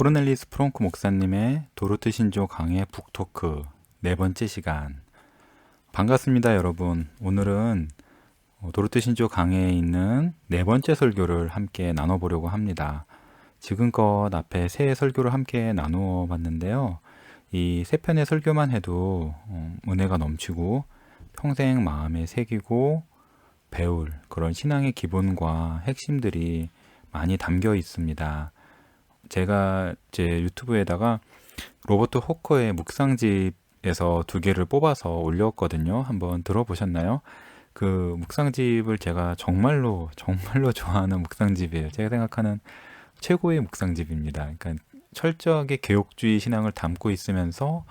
코르넬리스 프롱크 목사님의 도르트 신조 강해 북토크 네 번째 시간. 반갑습니다, 여러분. 오늘은 도르트 신조 강해에 있는 네 번째 설교를 함께 나눠보려고 합니다. 지금껏 앞에 세 설교를 함께 나누어 봤는데요. 이 세 편의 설교만 해도 은혜가 넘치고 평생 마음에 새기고 배울 그런 신앙의 기본과 핵심들이 많이 담겨 있습니다. 제가 제 유튜브에다가 로버트 호커의 묵상집에서 두 개를 뽑아서 올렸거든요. 한번 들어보셨나요? 그 묵상집을 제가 정말로 좋아하는 묵상집이에요. 제가 생각하는 최고의 묵상집입니다. 그러니까 철저하게 개혁주의 신앙을 담고 있으면서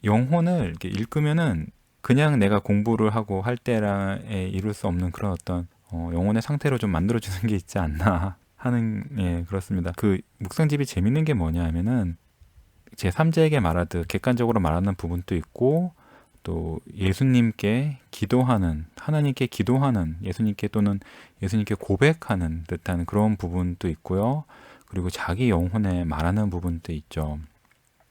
영혼을 이렇게 읽으면은 그냥 내가 공부를 하고 할 때랑에 이룰 수 없는 그런 어떤 영혼의 상태로 좀 만들어주는 게 있지 않나 하는, 예, 그렇습니다. 그 묵상집이 재밌는 게 뭐냐 하면은 제 3자에게 말하듯 객관적으로 말하는 부분도 있고, 또 예수님께 기도하는, 하나님께 기도하는, 예수님께 또는 예수님께 고백하는 듯한 그런 부분도 있고요. 그리고 자기 영혼에 말하는 부분도 있죠.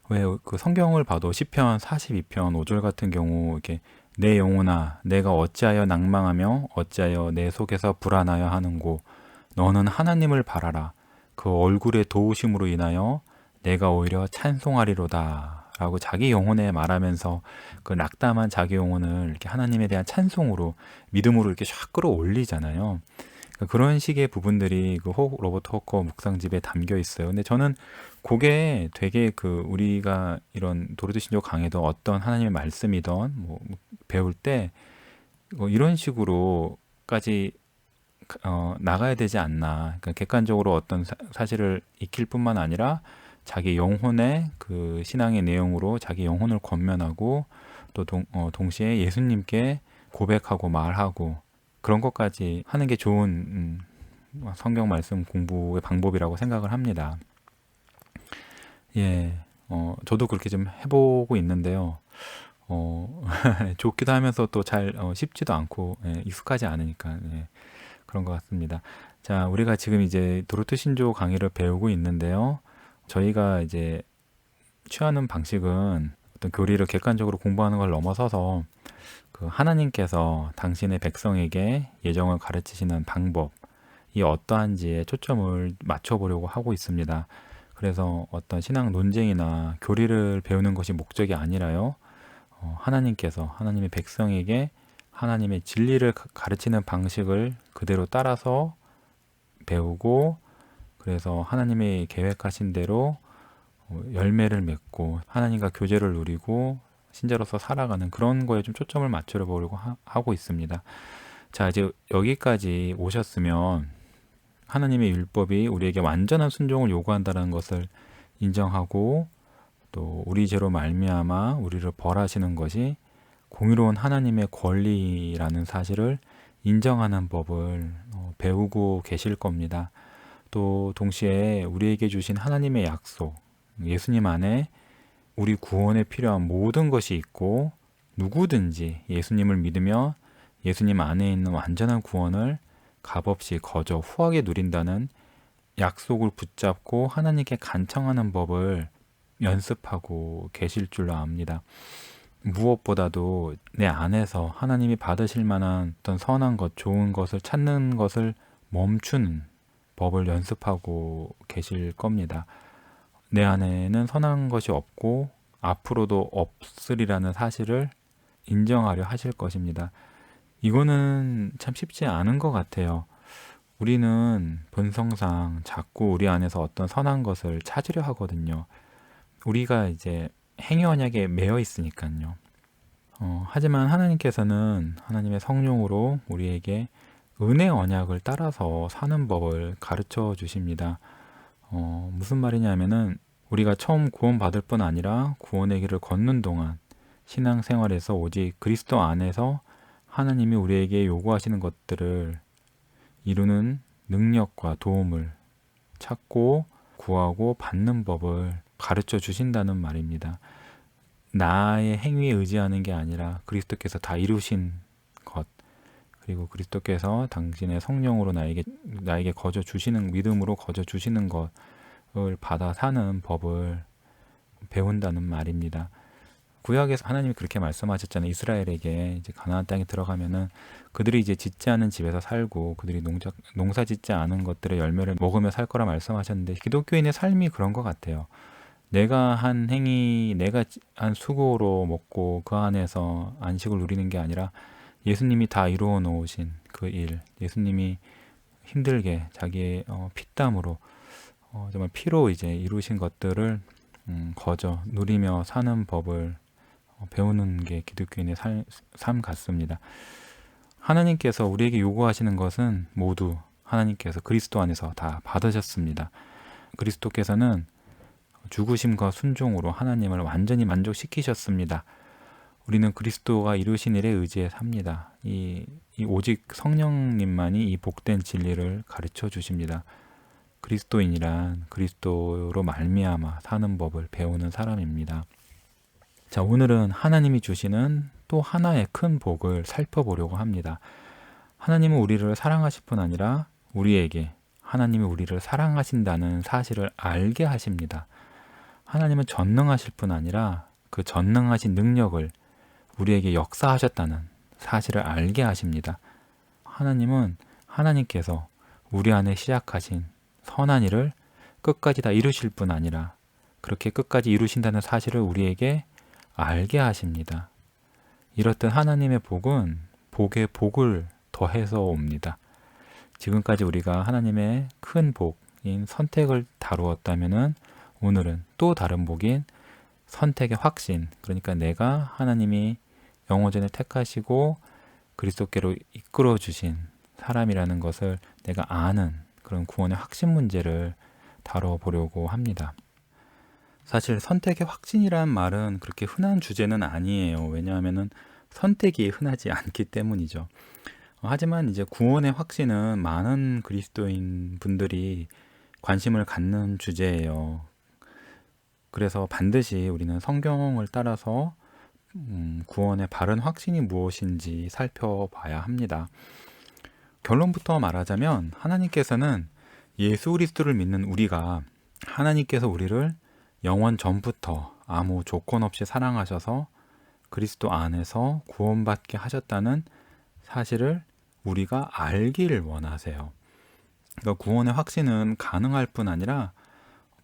왜 그 성경을 봐도 시편 42편 5절 같은 경우 이렇게 내 영혼아 내가 어찌하여 낭망하며 어찌하여 내 속에서 불안하여 하는고 너는 하나님을 바라라 그 얼굴의 도우심으로 인하여 내가 오히려 찬송하리로다 라고 자기 영혼에 말하면서 그 낙담한 자기 영혼을 이렇게 하나님에 대한 찬송으로 믿음으로 이렇게 쫙 끌어올리잖아요. 그런 식의 부분들이 그 로버트 호커 묵상집에 담겨 있어요. 근데 저는 그게 되게 그 우리가 이런 도르트 신조 강해도 어떤 하나님의 말씀이던 뭐 배울 때 이런 식으로까지 나가야 되지 않나. 그러니까 객관적으로 어떤 사실을 익힐 뿐만 아니라 자기 영혼의 그 신앙의 내용으로 자기 영혼을 권면하고 또 동시에 예수님께 고백하고 말하고 그런 것까지 하는 게 좋은 성경 말씀 공부의 방법이라고 생각을 합니다. 예, 저도 그렇게 좀 해보고 있는데요. 좋기도 하면서 또 잘 쉽지도 않고 익숙하지 않으니까 그런 것 같습니다. 자, 우리가 지금 이제 도르트 신조 강의를 배우고 있는데요. 저희가 이제 취하는 방식은 어떤 교리를 객관적으로 공부하는 걸 넘어서서 그 하나님께서 당신의 백성에게 예정을 가르치시는 방법이 어떠한지에 초점을 맞춰보려고 하고 있습니다. 그래서 어떤 신앙 논쟁이나 교리를 배우는 것이 목적이 아니라요. 하나님께서 하나님의 백성에게 하나님의 진리를 가르치는 방식을 그대로 따라서 배우고 그래서 하나님의 계획하신 대로 열매를 맺고 하나님과 교제를 누리고 신자로서 살아가는 그런 거에 좀 초점을 맞춰 보려고 하고 있습니다. 자, 이제 여기까지 오셨으면 하나님의 율법이 우리에게 완전한 순종을 요구한다는 것을 인정하고 또 우리 죄로 말미암아 우리를 벌하시는 것이 공의로운 하나님의 권리라는 사실을 인정하는 법을 배우고 계실 겁니다. 또 동시에 우리에게 주신 하나님의 약속, 예수님 안에 우리 구원에 필요한 모든 것이 있고 누구든지 예수님을 믿으며 예수님 안에 있는 완전한 구원을 값없이 거저 후하게 누린다는 약속을 붙잡고 하나님께 간청하는 법을 연습하고 계실 줄로 압니다. 무엇보다도 내 안에서 하나님이 받으실 만한 어떤 선한 것, 좋은 것을 찾는 것을 멈추는 법을 연습하고 계실 겁니다. 내 안에는 선한 것이 없고 앞으로도 없으리라는 사실을 인정하려 하실 것입니다. 이거는 참 쉽지 않은 것 같아요. 우리는 본성상 자꾸 우리 안에서 어떤 선한 것을 찾으려 하거든요. 우리가 이제 행위 언약에 매여 있으니까요. 하지만 하나님께서는 하나님의 성령으로 우리에게 은혜 언약을 따라서 사는 법을 가르쳐 주십니다. 무슨 말이냐면은 우리가 처음 구원받을 뿐 아니라 구원의 길을 걷는 동안 신앙생활에서 오직 그리스도 안에서 하나님이 우리에게 요구하시는 것들을 이루는 능력과 도움을 찾고 구하고 받는 법을 가르쳐 주신다는 말입니다. 나의 행위에 의지하는 게 아니라 그리스도께서 다 이루신 것, 그리고 그리스도께서 당신의 성령으로 나에게 거저 주시는, 믿음으로 거저 주시는 것을 받아 사는 법을 배운다는 말입니다. 구약에서 하나님이 그렇게 말씀하셨잖아요. 이스라엘에게 이제 가나안 땅에 들어가면은 그들이 이제 짓지 않은 집에서 살고 그들이 농사 짓지 않은 것들의 열매를 먹으며 살 거라 말씀하셨는데, 기독교인의 삶이 그런 것 같아요. 내가 한 행위, 내가 한 수고로 먹고 그 안에서 안식을 누리는 게 아니라 예수님이 다 이루어 놓으신 그 일, 예수님이 힘들게 자기의 피땀으로 정말 피로 이제 이루신 것들을 거저 누리며 사는 법을 배우는 게 기독교인의 삶 같습니다. 하나님께서 우리에게 요구하시는 것은 모두 하나님께서 그리스도 안에서 다 받으셨습니다. 그리스도께서는 죽으심과 순종으로 하나님을 완전히 만족시키셨습니다. 우리는 그리스도가 이루신 일에 의지해 삽니다. 이 오직 성령님만이 이 복된 진리를 가르쳐 주십니다. 그리스도인이란 그리스도로 말미암아 사는 법을 배우는 사람입니다. 자, 오늘은 하나님이 주시는 또 하나의 큰 복을 살펴보려고 합니다. 하나님은 우리를 사랑하실 뿐 아니라 우리에게 하나님이 우리를 사랑하신다는 사실을 알게 하십니다. 하나님은 전능하실 뿐 아니라 그 전능하신 능력을 우리에게 역사하셨다는 사실을 알게 하십니다. 하나님께서 우리 안에 시작하신 선한 일을 끝까지 다 이루실 뿐 아니라 그렇게 끝까지 이루신다는 사실을 우리에게 알게 하십니다. 이렇듯 하나님의 복은 복에 복을 더해서 옵니다. 지금까지 우리가 하나님의 큰 복인 선택을 다루었다면 오늘은 또 다른 복인 선택의 확신, 그러니까 내가 하나님이 영원전에 택하시고 그리스도께로 이끌어 주신 사람이라는 것을 내가 아는 그런 구원의 확신 문제를 다뤄보려고 합니다. 사실 선택의 확신이란 말은 그렇게 흔한 주제는 아니에요. 왜냐하면 선택이 흔하지 않기 때문이죠. 하지만 이제 구원의 확신은 많은 그리스도인 분들이 관심을 갖는 주제예요. 그래서 반드시 우리는 성경을 따라서 구원의 바른 확신이 무엇인지 살펴봐야 합니다. 결론부터 말하자면 하나님께서는 예수 그리스도를 믿는 우리가 하나님께서 우리를 영원 전부터 아무 조건 없이 사랑하셔서 그리스도 안에서 구원받게 하셨다는 사실을 우리가 알기를 원하세요. 그러니까 구원의 확신은 가능할 뿐 아니라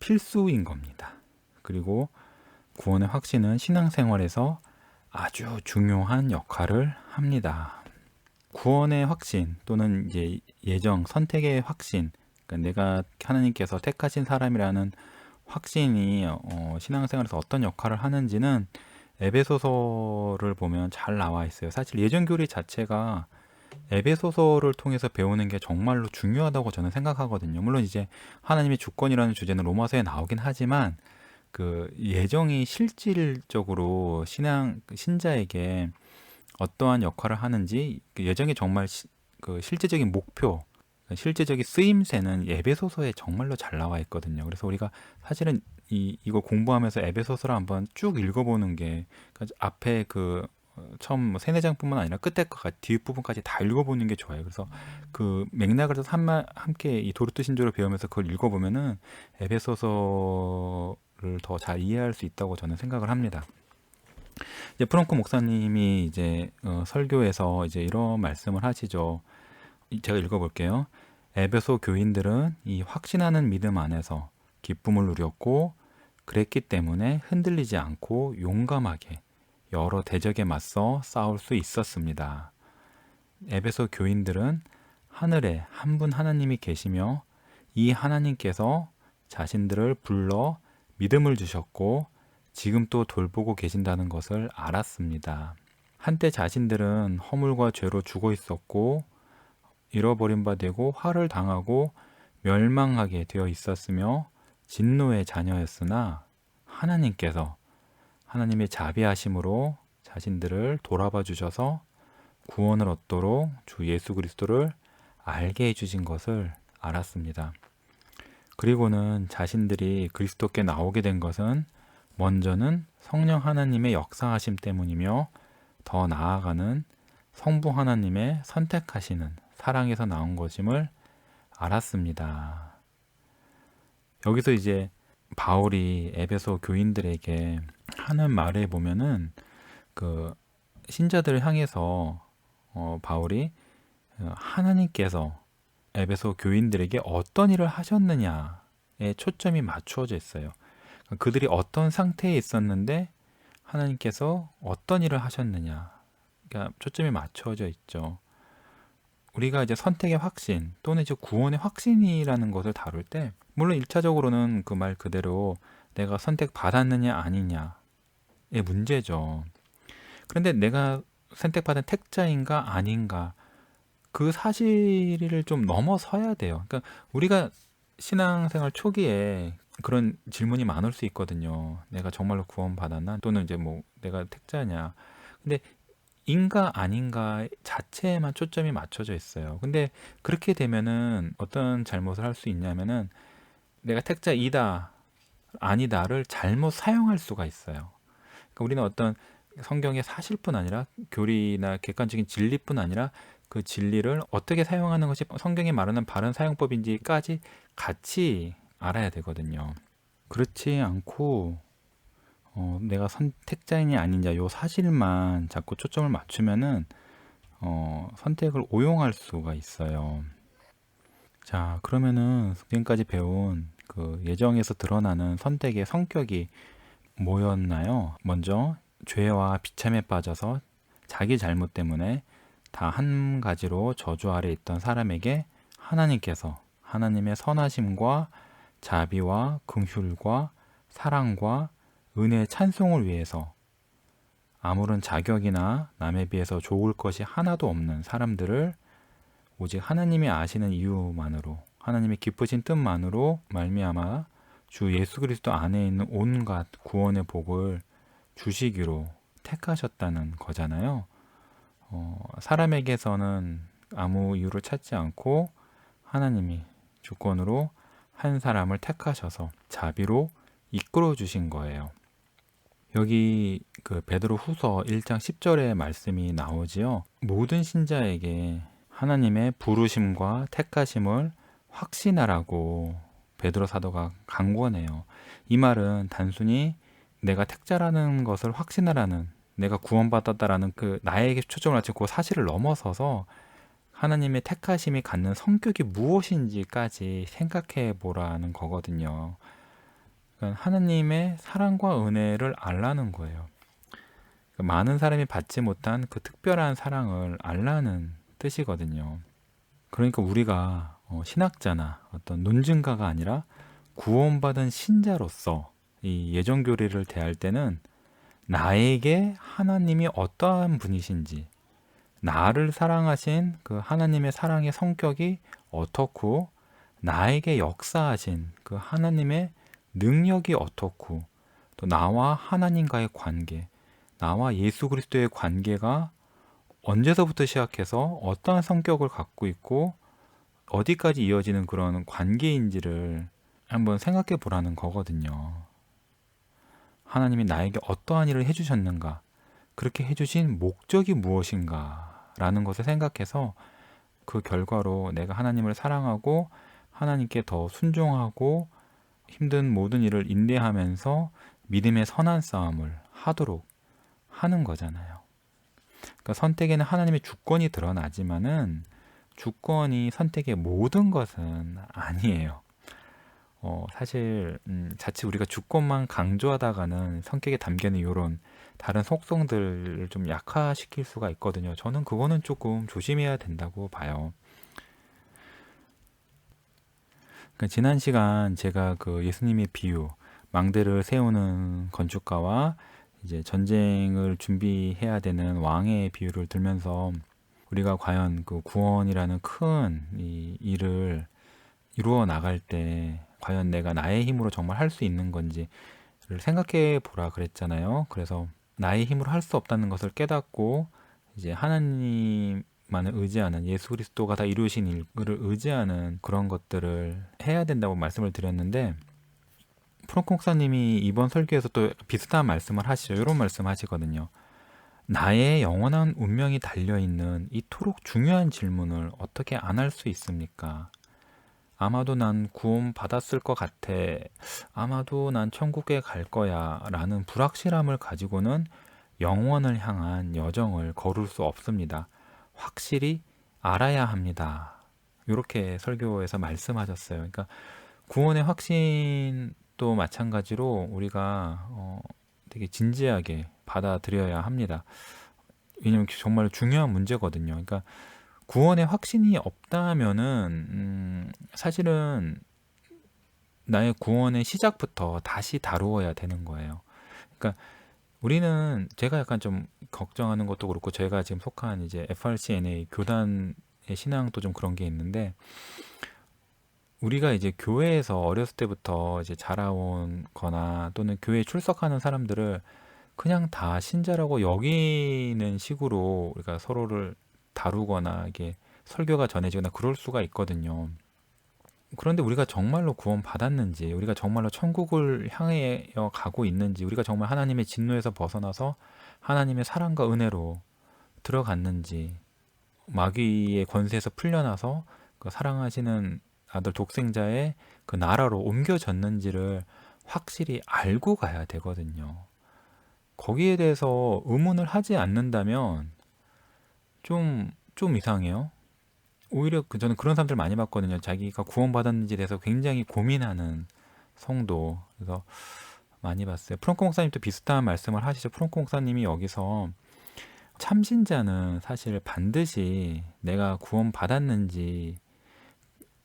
필수인 겁니다. 그리고 구원의 확신은 신앙생활에서 아주 중요한 역할을 합니다. 구원의 확신 또는 이제 예정, 선택의 확신, 그러니까 내가 하나님께서 택하신 사람이라는 확신이 신앙생활에서 어떤 역할을 하는지는 에베소서를 보면 잘 나와 있어요. 사실 예정교리 자체가 에베소서를 통해서 배우는 게 정말로 중요하다고 저는 생각하거든요. 물론 이제 하나님의 주권이라는 주제는 로마서에 나오긴 하지만 그 예정이 실질적으로 신자에게 어떠한 역할을 하는지, 그 예정이 정말 그 실제적인 목표, 실제적인 쓰임새는 에베소서에 정말로 잘 나와 있거든요. 그래서 우리가 사실은 이거 공부하면서 에베소서를 한번 쭉 읽어보는 게, 그러니까 앞에 그 처음 뭐 세네 장뿐만 아니라 끝에 뒷부분까지 다 읽어보는 게 좋아요. 그래서 그 맥락을 함께 이 도르트 신조를 배우면서 그걸 읽어보면은 에베소서를 더 잘 이해할 수 있다고 저는 생각을 합니다. 이제 프랑크 목사님이 이제 설교에서 이제 이런 말씀을 하시죠. 제가 읽어볼게요. 에베소 교인들은 이 확신하는 믿음 안에서 기쁨을 누렸고 그랬기 때문에 흔들리지 않고 용감하게 여러 대적에 맞서 싸울 수 있었습니다. 에베소 교인들은 하늘에 한 분 하나님이 계시며 이 하나님께서 자신들을 불러 믿음을 주셨고 지금 또 돌보고 계신다는 것을 알았습니다. 한때 자신들은 허물과 죄로 죽어 있었고 잃어버린 바 되고 화를 당하고 멸망하게 되어 있었으며 진노의 자녀였으나 하나님께서 하나님의 자비하심으로 자신들을 돌아봐 주셔서 구원을 얻도록 주 예수 그리스도를 알게 해주신 것을 알았습니다. 그리고는 자신들이 그리스도께 나오게 된 것은 먼저는 성령 하나님의 역사하심 때문이며 더 나아가는 성부 하나님의 선택하시는 사랑에서 나온 것임을 알았습니다. 여기서 이제 바울이 에베소 교인들에게 하는 말에 보면은 그 신자들을 향해서 바울이 하나님께서 에베소 교인들에게 어떤 일을 하셨느냐에 초점이 맞추어져 있어요. 그들이 어떤 상태에 있었는데 하나님께서 어떤 일을 하셨느냐, 그러니까 초점이 맞춰져 있죠. 우리가 이제 선택의 확신 또는 이제 구원의 확신이라는 것을 다룰 때, 물론 1차적으로는 그 말 그대로 내가 선택받았느냐 아니냐의 문제죠. 그런데 내가 선택받은 택자인가 아닌가, 그 사실을 좀 넘어서야 돼요. 그러니까 우리가 신앙생활 초기에 그런 질문이 많을 수 있거든요. 내가 정말로 구원받았나? 또는 이제 뭐 내가 택자냐? 근데 인가 아닌가 자체에만 초점이 맞춰져 있어요. 근데 그렇게 되면은 어떤 잘못을 할 수 있냐면은 내가 택자이다, 아니다를 잘못 사용할 수가 있어요. 그러니까 우리는 어떤 성경의 사실뿐 아니라 교리나 객관적인 진리뿐 아니라 그 진리를 어떻게 사용하는 것이 성경이 말하는 바른 사용법인지까지 같이 알아야 되거든요. 그렇지 않고 내가 선택자이냐 아니냐 요 사실만 자꾸 초점을 맞추면은 선택을 오용할 수가 있어요. 자, 그러면은 지금까지 배운 그 예정에서 드러나는 선택의 성격이 뭐였나요? 먼저 죄와 비참에 빠져서 자기 잘못 때문에 다 한 가지로 저주 아래 있던 사람에게 하나님께서 하나님의 선하심과 자비와 긍휼과 사랑과 은혜의 찬송을 위해서 아무런 자격이나 남에 비해서 좋을 것이 하나도 없는 사람들을 오직 하나님이 아시는 이유만으로, 하나님의 기쁘신 뜻만으로 말미암아 주 예수 그리스도 안에 있는 온갖 구원의 복을 주시기로 택하셨다는 거잖아요. 사람에게서는 아무 이유를 찾지 않고 하나님이 주권으로 한 사람을 택하셔서 자비로 이끌어 주신 거예요. 여기 그 베드로 후서 1장 10절의 말씀이 나오지요. 모든 신자에게 하나님의 부르심과 택하심을 확신하라고 베드로 사도가 강권해요. 이 말은 단순히 내가 택자라는 것을 확신하라는, 내가 구원받았다라는 그 나에게 초점을 맞추고 사실을 넘어서서 하나님의 택하심이 갖는 성격이 무엇인지까지 생각해 보라는 거거든요. 그러니까 하나님의 사랑과 은혜를 알라는 거예요. 그러니까 많은 사람이 받지 못한 그 특별한 사랑을 알라는 뜻이거든요. 그러니까 우리가 신학자나 어떤 논증가가 아니라 구원받은 신자로서 이 예정교리를 대할 때는 나에게 하나님이 어떠한 분이신지, 나를 사랑하신 그 하나님의 사랑의 성격이 어떻고, 나에게 역사하신 그 하나님의 능력이 어떻고, 또 나와 하나님과의 관계, 나와 예수 그리스도의 관계가 언제서부터 시작해서 어떠한 성격을 갖고 있고 어디까지 이어지는 그런 관계인지를 한번 생각해 보라는 거거든요. 하나님이 나에게 어떠한 일을 해주셨는가, 그렇게 해주신 목적이 무엇인가 라는 것을 생각해서 그 결과로 내가 하나님을 사랑하고 하나님께 더 순종하고 힘든 모든 일을 인내하면서 믿음의 선한 싸움을 하도록 하는 거잖아요. 그러니까 선택에는 하나님의 주권이 드러나지만은 주권이 선택의 모든 것은 아니에요. 사실 자칫 우리가 주권만 강조하다가는 성격에 담겨있는 이런 다른 속성들을 좀 약화시킬 수가 있거든요. 저는 그거는 조금 조심해야 된다고 봐요. 그러니까 지난 시간 제가 그 예수님의 비유, 망대를 세우는 건축가와 이제 전쟁을 준비해야 되는 왕의 비유를 들면서 우리가 과연 그 구원이라는 큰 이 일을 이루어 나갈 때 과연 내가 나의 힘으로 정말 할 수 있는 건지를 생각해 보라 그랬잖아요. 그래서 나의 힘으로 할 수 없다는 것을 깨닫고 이제 하나님만을 의지하는, 예수 그리스도가 다 이루신 일을 의지하는 그런 것들을 해야 된다고 말씀을 드렸는데, 프랑크 목사님이 이번 설교에서 또 비슷한 말씀을 하시죠. 이런 말씀 하시거든요. 나의 영원한 운명이 달려있는 이토록 중요한 질문을 어떻게 안 할 수 있습니까? 아마도 난 구원 받았을 것 같아. 아마도 난 천국에 갈 거야. 라는 불확실함을 가지고는 영원을 향한 여정을 걸을 수 없습니다. 확실히 알아야 합니다. 이렇게 설교에서 말씀하셨어요. 그러니까 구원의 확신도 마찬가지로 우리가 되게 진지하게 받아들여야 합니다. 왜냐면 정말 중요한 문제거든요. 그러니까 구원의 확신이 없다면은 사실은 나의 구원의 시작부터 다시 다루어야 되는 거예요. 그러니까 우리는 제가 약간 좀 걱정하는 것도 그렇고 제가 지금 속한 이제 FRCNA 교단의 신앙도 좀 그런 게 있는데 우리가 이제 교회에서 어렸을 때부터 이제 자라온 거나 또는 교회에 출석하는 사람들을 그냥 다 신자라고 여기는 식으로 우리가 서로를 다루거나 이게 설교가 전해지거나 그럴 수가 있거든요. 그런데 우리가 정말로 구원받았는지, 우리가 정말로 천국을 향해 가고 있는지, 우리가 정말 하나님의 진노에서 벗어나서 하나님의 사랑과 은혜로 들어갔는지, 마귀의 권세에서 풀려나서 그 사랑하시는 아들 독생자의 그 나라로 옮겨졌는지를 확실히 알고 가야 되거든요. 거기에 대해서 의문을 하지 않는다면 좀 이상해요. 오히려 저는 그런 사람들 많이 봤거든요. 자기가 구원받았는지에 대해서 굉장히 고민하는 성도. 그래서 많이 봤어요. 프랑코 목사님도 비슷한 말씀을 하시죠. 프랑코 목사님이 여기서 참신자는 사실 반드시 내가 구원받았는지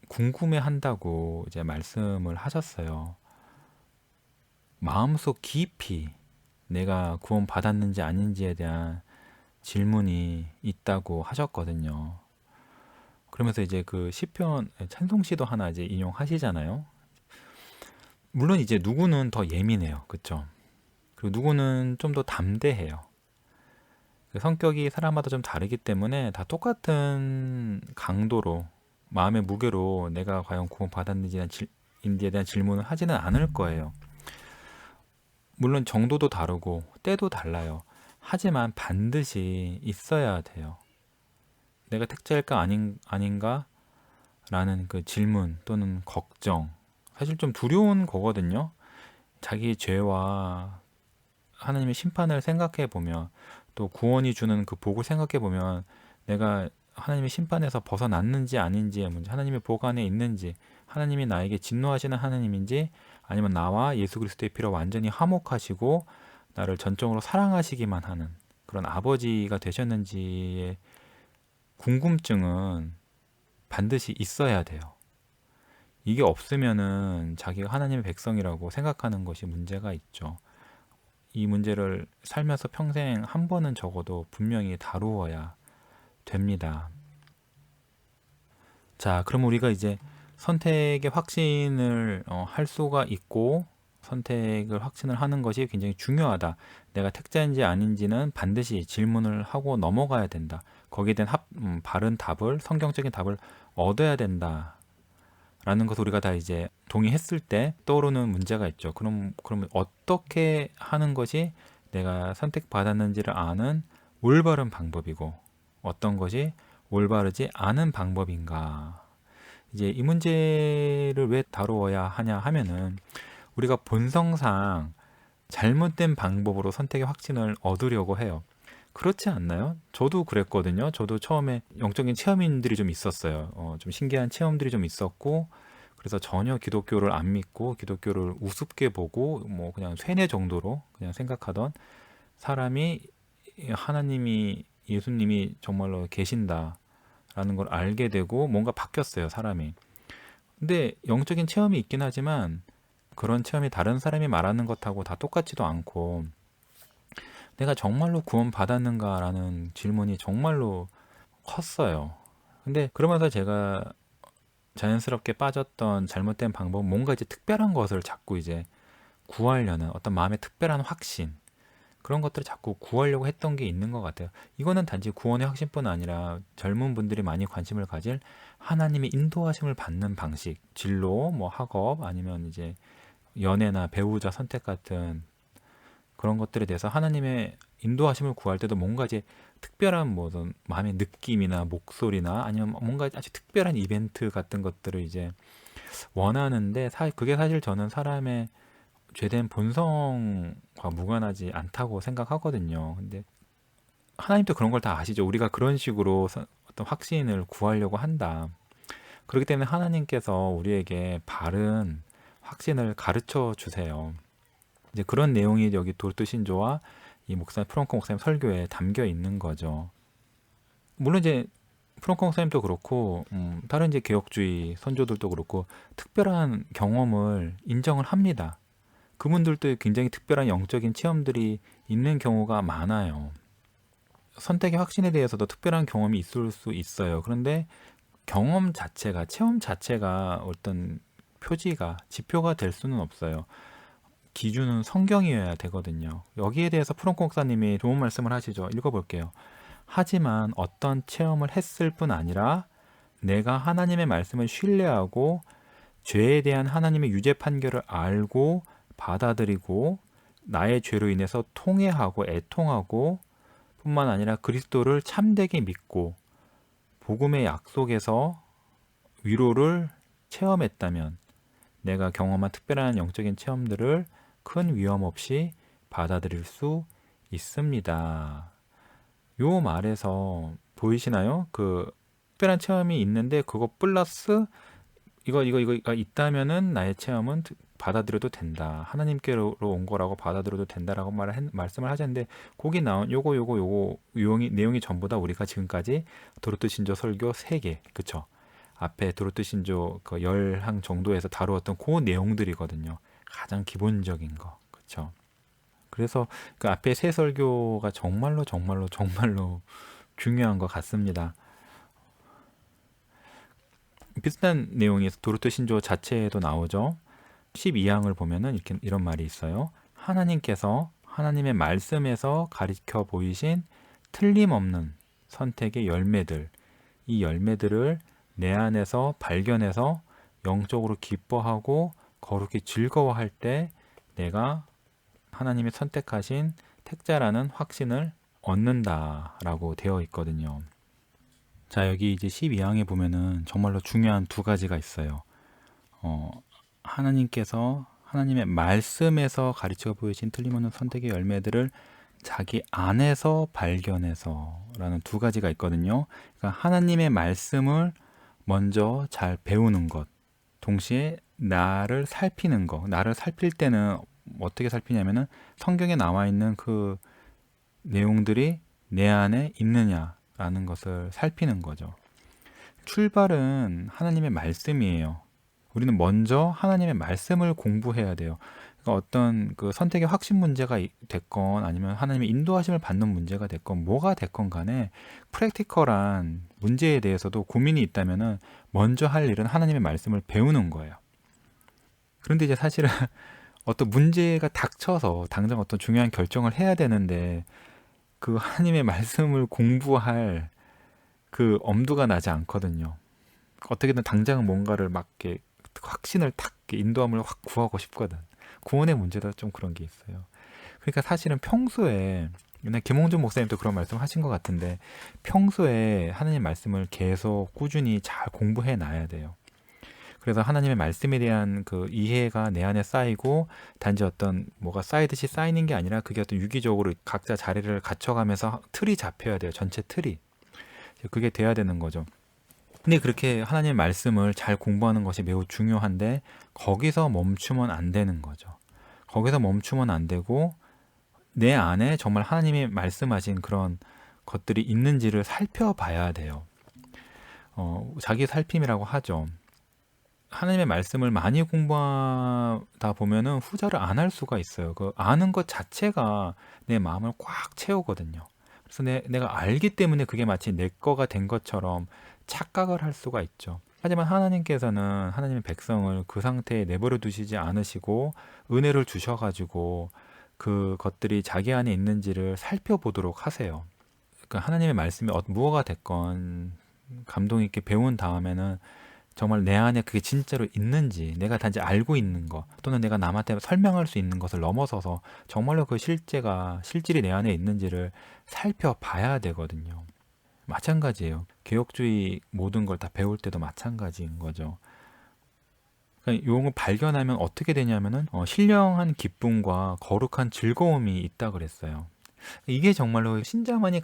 궁금해한다고 이제 말씀을 하셨어요. 마음속 깊이 내가 구원받았는지 아닌지에 대한 질문이 있다고 하셨거든요. 그러면서 이제 그 시편 찬송시도 하나 이제 인용하시잖아요. 물론 이제 누구는 더 예민해요. 그쵸? 그리고 누구는 좀 더 담대해요. 그 성격이 사람마다 좀 다르기 때문에 다 똑같은 강도로 마음의 무게로 내가 과연 구원받았는지에 대한 질문을 하지는 않을 거예요. 물론 정도도 다르고 때도 달라요. 하지만 반드시 있어야 돼요. 내가 택자일까 아닌가? 라는 그 질문 또는 걱정. 사실 좀 두려운 거거든요. 자기 죄와 하나님의 심판을 생각해 보면 또 구원이 주는 그 복을 생각해 보면 내가 하나님의 심판에서 벗어났는지 아닌지의 문제, 하나님의 복 안에 있는지, 하나님이 나에게 진노하시는 하나님인지 아니면 나와 예수 그리스도의 피로 완전히 화목하시고 나를 전적으로 사랑하시기만 하는 그런 아버지가 되셨는지의 궁금증은 반드시 있어야 돼요. 이게 없으면은 자기가 하나님의 백성이라고 생각하는 것이 문제가 있죠. 이 문제를 살면서 평생 한 번은 적어도 분명히 다루어야 됩니다. 자, 그럼 우리가 이제 선택의 확신을 할 수가 있고 선택을 확신을 하는 것이 굉장히 중요하다. 내가 택자인지 아닌지는 반드시 질문을 하고 넘어가야 된다. 거기에 대한 바른 답을, 성경적인 답을 얻어야 된다. 라는 것을 우리가 다 이제 동의했을 때 떠오르는 문제가 있죠. 그럼 어떻게 하는 것이 내가 선택받았는지를 아는 올바른 방법이고 어떤 것이 올바르지 않은 방법인가? 이제 이 문제를 왜 다루어야 하냐 하면은 우리가 본성상 잘못된 방법으로 선택의 확신을 얻으려고 해요. 그렇지 않나요? 저도 그랬거든요. 저도 처음에 영적인 체험인들이 좀 있었어요. 좀 신기한 체험들이 좀 있었고, 그래서 전혀 기독교를 안 믿고 기독교를 우습게 보고 뭐 그냥 쇠뇌 정도로 그냥 생각하던 사람이 하나님이 예수님이 정말로 계신다라는 걸 알게 되고 뭔가 바뀌었어요, 사람이. 근데 영적인 체험이 있긴 하지만 그런 체험이 다른 사람이 말하는 것하고 다 똑같지도 않고 내가 정말로 구원받았는가라는 질문이 정말로 컸어요. 근데 그러면서 제가 자연스럽게 빠졌던 잘못된 방법은 뭔가 이제 특별한 것을 자꾸 이제 구하려는 어떤 마음의 특별한 확신 그런 것들을 자꾸 구하려고 했던 게 있는 것 같아요. 이거는 단지 구원의 확신뿐 아니라 젊은 분들이 많이 관심을 가질 하나님의 인도하심을 받는 방식, 진로, 뭐 학업 아니면 이제 연애나 배우자 선택 같은 그런 것들에 대해서 하나님의 인도하심을 구할 때도 뭔가 이제 특별한 뭐 마음의 느낌이나 목소리나 아니면 뭔가 아주 특별한 이벤트 같은 것들을 이제 원하는데 그게 사실 저는 사람의 죄된 본성과 무관하지 않다고 생각하거든요. 근데 하나님도 그런 걸 다 아시죠. 우리가 그런 식으로 어떤 확신을 구하려고 한다. 그렇기 때문에 하나님께서 우리에게 바른 확신을 가르쳐 주세요. 이제 그런 내용이 여기 도르트신조와 이 프랑크 목사님 설교에 담겨 있는 거죠. 물론 이제 프랑크 목사님도 그렇고 다른 이제 개혁주의 선조들도 그렇고 특별한 경험을 인정을 합니다. 그분들도 굉장히 특별한 영적인 체험들이 있는 경우가 많아요. 선택의 확신에 대해서도 특별한 경험이 있을 수 있어요. 그런데 경험 자체가, 체험 자체가 어떤 표지가, 지표가 될 수는 없어요. 기준은 성경이어야 되거든요. 여기에 대해서 프랑크 목사님이 좋은 말씀을 하시죠. 읽어볼게요. 하지만 어떤 체험을 했을 뿐 아니라 내가 하나님의 말씀을 신뢰하고 죄에 대한 하나님의 유죄 판결을 알고 받아들이고 나의 죄로 인해서 통회하고 애통하고 뿐만 아니라 그리스도를 참되게 믿고 복음의 약속에서 위로를 체험했다면 내가 경험한 특별한 영적인 체험들을 큰 위험 없이 받아들일 수 있습니다. 요 말에서 보이시나요? 그 특별한 체험이 있는데 그거 플러스 이거가 있다면은 나의 체험은 받아들여도 된다. 하나님께로 온 거라고 받아들여도 된다라고 말씀을 하셨는데 거기 나온 요거 내용이 전부 다 우리가 지금까지 도르트 신조 설교 3개, 그쵸? 앞에 도르트 신조 그 10항 정도에서 다루었던 그 내용들이거든요. 가장 기본적인 거, 그쵸? 그래서 그 앞에 세 설교가 정말로 중요한 것 같습니다. 비슷한 내용이 도르트 신조 자체에도 나오죠. 12항을 보면은 이런 말이 있어요. 하나님께서 하나님의 말씀에서 가르쳐 보이신 틀림없는 선택의 열매들, 이 열매들을 내 안에서 발견해서 영적으로 기뻐하고 거룩히 즐거워할 때 내가 하나님이 선택하신 택자라는 확신을 얻는다라고 되어 있거든요. 자, 여기 이제 12항에 보면은 정말로 중요한 2가지가 있어요. 하나님께서 하나님의 말씀에서 가르쳐 보이신 틀림없는 선택의 열매들을 자기 안에서 발견해서 라는 2가지가 있거든요. 그러니까 하나님의 말씀을 먼저 잘 배우는 것, 동시에 나를 살피는 것. 나를 살필 때는 어떻게 살피냐면은 성경에 나와 있는 그 내용들이 내 안에 있느냐라는 것을 살피는 거죠. 출발은 하나님의 말씀이에요. 우리는 먼저 하나님의 말씀을 공부해야 돼요. 그러니까 어떤 그 선택의 확신 문제가 됐건 아니면 하나님의 인도하심을 받는 문제가 됐건 뭐가 됐건 간에 프랙티컬한 문제에 대해서도 고민이 있다면은 먼저 할 일은 하나님의 말씀을 배우는 거예요. 그런데 이제 사실은 어떤 문제가 닥쳐서 당장 어떤 중요한 결정을 해야 되는데 그 하나님의 말씀을 공부할 그 엄두가 나지 않거든요. 어떻게든 당장은 뭔가를 막 이렇게 확신을 탁 인도함을 확 구하고 싶거든. 구원의 문제도 좀 그런 게 있어요. 그러니까 사실은 평소에 옛날 김홍준 목사님도 그런 말씀 하신 것 같은데 평소에 하나님 말씀을 계속 꾸준히 잘 공부해 놔야 돼요. 그래서 하나님의 말씀에 대한 그 이해가 내 안에 쌓이고 단지 어떤 뭐가 쌓이듯이 쌓이는 게 아니라 그게 어떤 유기적으로 각자 자리를 갖춰가면서 틀이 잡혀야 돼요. 전체 틀이. 그게 돼야 되는 거죠. 근데 그렇게 하나님의 말씀을 잘 공부하는 것이 매우 중요한데 거기서 멈추면 안 되는 거죠. 거기서 멈추면 안 되고 내 안에 정말 하나님이 말씀하신 그런 것들이 있는지를 살펴봐야 돼요. 자기 살핌이라고 하죠. 하나님의 말씀을 많이 공부하다 보면은 후자를 안 할 수가 있어요. 그 아는 것 자체가 내 마음을 꽉 채우거든요. 그래서 내가 알기 때문에 그게 마치 내 거가 된 것처럼 착각을 할 수가 있죠. 하지만 하나님께서는 하나님의 백성을 그 상태에 내버려 두시지 않으시고 은혜를 주셔가지고 그 것들이 자기 안에 있는지를 살펴보도록 하세요. 그러니까 하나님의 말씀이 무엇가 됐건 감동 있게 배운 다음에는 정말 내 안에 그게 진짜로 있는지 내가 단지 알고 있는 것 또는 내가 남한테 설명할 수 있는 것을 넘어서서 정말로 그 실질이 내 안에 있는지를 살펴봐야 되거든요. 마찬가지예요. 개혁주의 모든 걸 다 배울 때도 마찬가지인 거죠. 그러니까 용을 발견하면 어떻게 되냐면은 신령한 기쁨과 거룩한 즐거움이 있다 그랬어요. 이게 정말로 신자만이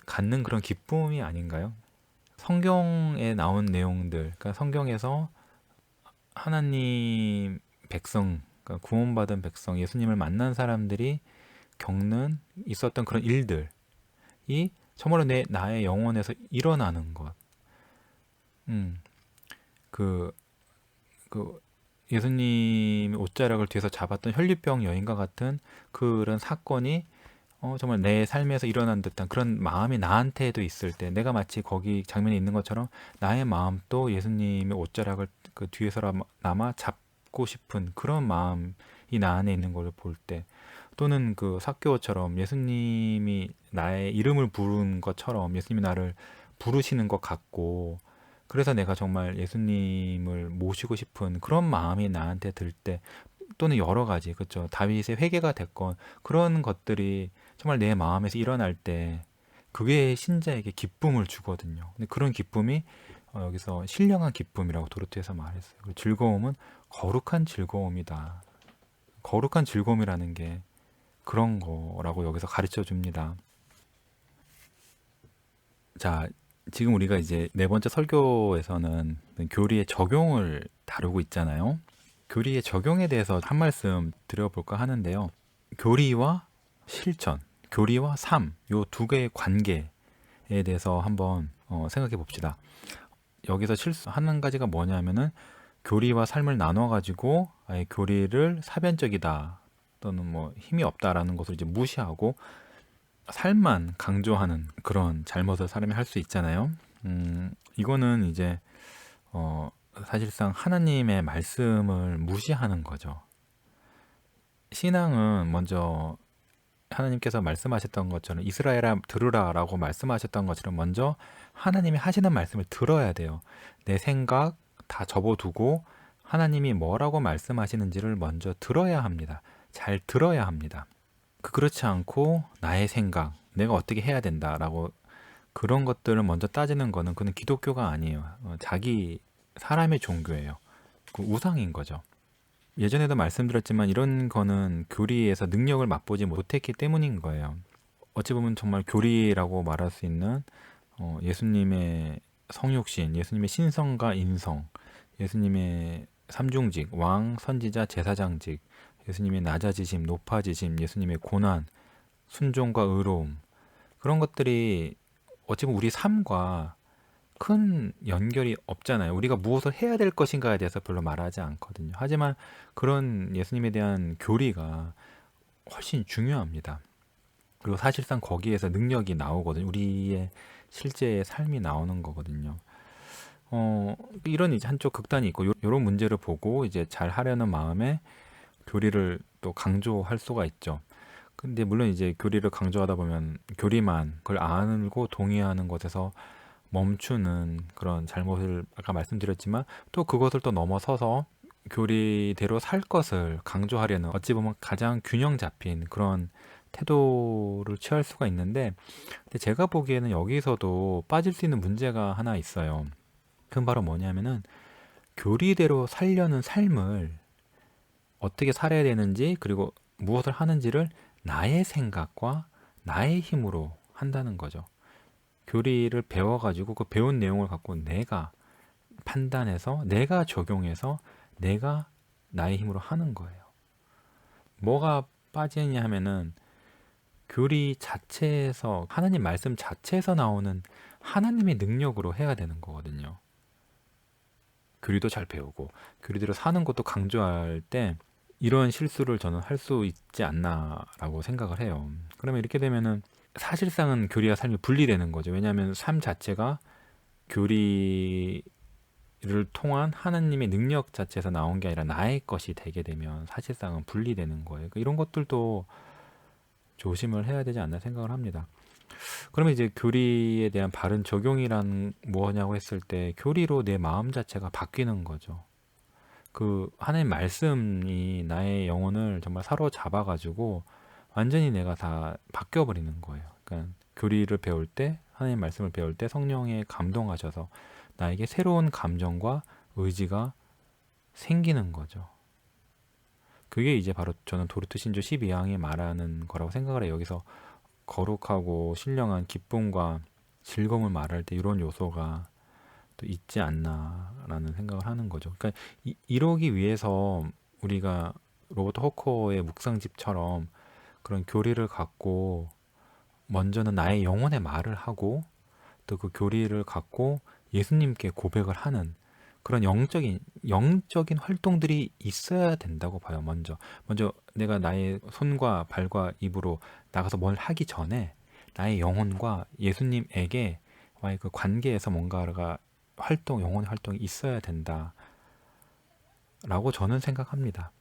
갖는 그런 기쁨이 아닌가요? 성경에 나온 내용들, 그러니까 성경에서 하나님 백성, 그러니까 구원받은 백성, 예수님을 만난 사람들이 겪는 있었던 그런 일들이 정말로 나의 영혼에서 일어나는 것. 음, 그, 그 예수님이 옷자락을 뒤에서 잡았던 혈류병 여인과 같은 그런 사건이 정말 내 삶에서 일어난 듯한 그런 마음이 나한테도 있을 때 내가 마치 거기 장면에 있는 것처럼 나의 마음도 예수님의 옷자락을 그 뒤에서나마 잡고 싶은 그런 마음이 나 안에 있는 걸 볼 때, 또는 그 삭개오처럼 예수님이 나의 이름을 부른 것처럼 예수님이 나를 부르시는 것 같고, 그래서 내가 정말 예수님을 모시고 싶은 그런 마음이 나한테 들 때, 또는 여러 가지, 그렇죠, 다윗의 회개가 됐건 그런 것들이 정말 내 마음에서 일어날 때 그게 신자에게 기쁨을 주거든요. 근데 그런 기쁨이 여기서 신령한 기쁨이라고 도르트에서 말했어요. 그리고 즐거움은 거룩한 즐거움이다. 거룩한 즐거움이라는 게 그런 거라고 여기서 가르쳐 줍니다. 자, 지금 우리가 이제 네 번째 설교에서는 교리의 적용을 다루고 있잖아요. 교리의 적용에 대해서 한 말씀 드려볼까 하는데요. 교리와 실천, 교리와 삶, 요 두 개의 관계에 대해서 한번 생각해 봅시다. 여기서 한 가지가 뭐냐면은 교리와 삶을 나눠 가지고 아예 교리를 사변적이다 또는 뭐 힘이 없다라는 것을 이제 무시하고 삶만 강조하는 그런 잘못을 사람이 할 수 있잖아요. 이거는 이제 사실상 하나님의 말씀을 무시하는 거죠. 신앙은 먼저 하나님께서 말씀하셨던 것처럼 이스라엘아 들으라라고 말씀하셨던 것처럼 먼저 하나님이 하시는 말씀을 들어야 돼요. 내 생각 다 접어두고 하나님이 뭐라고 말씀하시는지를 먼저 들어야 합니다. 잘 들어야 합니다. 그렇지 않고 나의 생각, 내가 어떻게 해야 된다라고 그런 것들을 먼저 따지는 거는 그는 기독교가 아니에요. 자기 사람의 종교예요. 그 우상인 거죠. 예전에도 말씀드렸지만 이런 거는 교리에서 능력을 맛보지 못했기 때문인 거예요. 어찌 보면 정말 교리라고 말할 수 있는 예수님의 성육신, 예수님의 신성과 인성, 예수님의 삼중직, 왕, 선지자, 제사장직, 예수님의 낮아지심, 높아지심, 예수님의 고난, 순종과 의로움, 그런 것들이 어찌 보면 우리 삶과 큰 연결이 없잖아요. 우리가 무엇을 해야 될 것인가에 대해서 별로 말하지 않거든요. 하지만 그런 예수님에 대한 교리가 훨씬 중요합니다. 그리고 사실상 거기에서 능력이 나오거든요. 우리의 실제의 삶이 나오는 거거든요. 이런 이제 한쪽 극단이 있고, 이런 문제를 보고 이제 잘 하려는 마음에 교리를 또 강조할 수가 있죠. 근데 물론 이제 교리를 강조하다 보면 교리만 그걸 알고 동의하는 것에서 멈추는 그런 잘못을 아까 말씀드렸지만, 또 그것을 또 넘어서서 교리대로 살 것을 강조하려는 어찌 보면 가장 균형 잡힌 그런 태도를 취할 수가 있는데, 근데 제가 보기에는 여기서도 빠질 수 있는 문제가 하나 있어요. 그건 바로 뭐냐면은 교리대로 살려는 삶을 어떻게 살아야 되는지, 그리고 무엇을 하는지를 나의 생각과 나의 힘으로 한다는 거죠. 교리를 배워가지고 그 배운 내용을 갖고 내가 판단해서 내가 적용해서 내가 나의 힘으로 하는 거예요. 뭐가 빠지느냐 하면은 교리 자체에서, 하나님 말씀 자체에서 나오는 하나님의 능력으로 해야 되는 거거든요. 교리도 잘 배우고 교리대로 사는 것도 강조할 때 이런 실수를 저는 할 수 있지 않나라고 생각을 해요. 그러면 이렇게 되면은 사실상은 교리와 삶이 분리되는 거죠. 왜냐하면 삶 자체가 교리를 통한 하나님의 능력 자체에서 나온 게 아니라 나의 것이 되게 되면 사실상은 분리되는 거예요. 이런 것들도 조심을 해야 되지 않나 생각을 합니다. 그러면 이제 교리에 대한 바른 적용이란 뭐냐고 했을 때 교리로 내 마음 자체가 바뀌는 거죠. 그 하나님 말씀이 나의 영혼을 정말 사로잡아가지고 완전히 내가 다 바뀌어버리는 거예요. 그러니까 교리를 배울 때, 하나님 말씀을 배울 때 성령에 감동하셔서 나에게 새로운 감정과 의지가 생기는 거죠. 그게 이제 바로 저는 도르트 신조 12항이 말하는 거라고 생각을 해요. 여기서 거룩하고 신령한 기쁨과 즐거움을 말할 때 이런 요소가 또 있지 않나라는 생각을 하는 거죠. 그러니까 이러기 위해서 우리가 로버트 호커의 묵상집처럼 그런 교리를 갖고 먼저는 나의 영혼의 말을 하고 또 그 교리를 갖고 예수님께 고백을 하는 그런 영적인 활동들이 있어야 된다고 봐요. 먼저 내가 나의 손과 발과 입으로 나가서 뭘 하기 전에 나의 영혼과 예수님에게 와의 그 관계에서 뭔가가 영혼의 활동이 있어야 된다라고 저는 생각합니다.